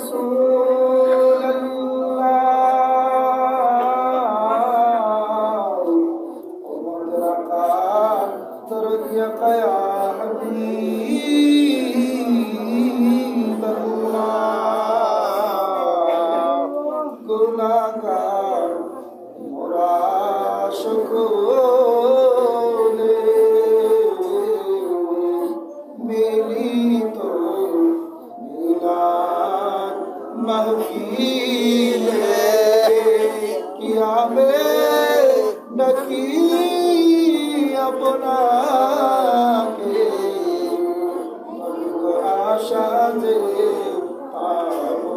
رسول الله ومدركات ترجيك يا حبيب الله গুনাহগার মোরা সকলে মিলিত মিলাদ মাহফিলে কিয়ামে ডাকি আপনাকে আশা যে পাবো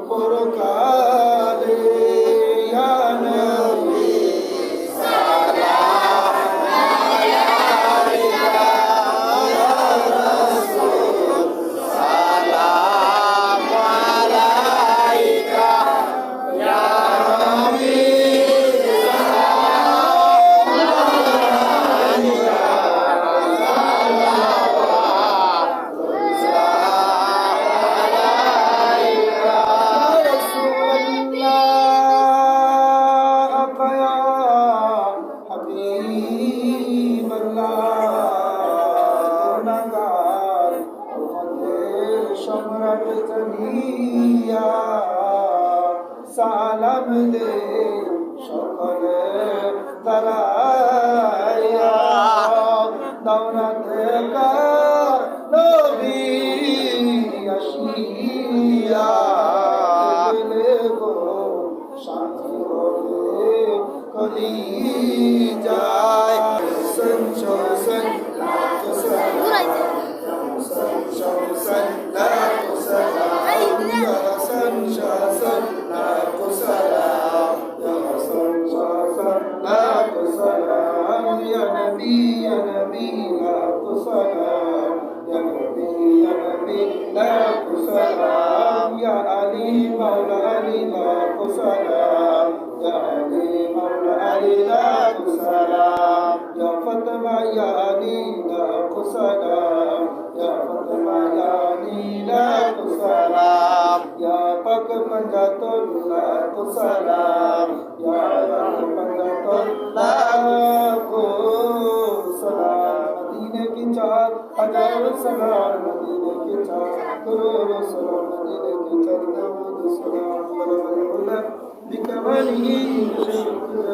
পরকালে ইয়া নবী সম্রাট জানিয়া সালাম দে সকলে দাঁড়াইয়া দাওনা দেখা নবী আসিয়া দিলে গো শান্তি হবে কলি যায় সঞ্চয় يا نبي يا نبي لا تسلام يا نبي يا نبي لا تسلام يا علي مولى علي لا تسلام يا علي مولى علي لا تسلام يا فاطمة يا علي لا تسلام يا فاطمة يا علي لا تسلام يا پاک منجات لا تسلام يا پاک منجات لا मदीने की चार हजार सलाम मदीने की चार करोड़ों सलाम मदीने की चार दरूद सलाम बलबल बिकमली शुक्र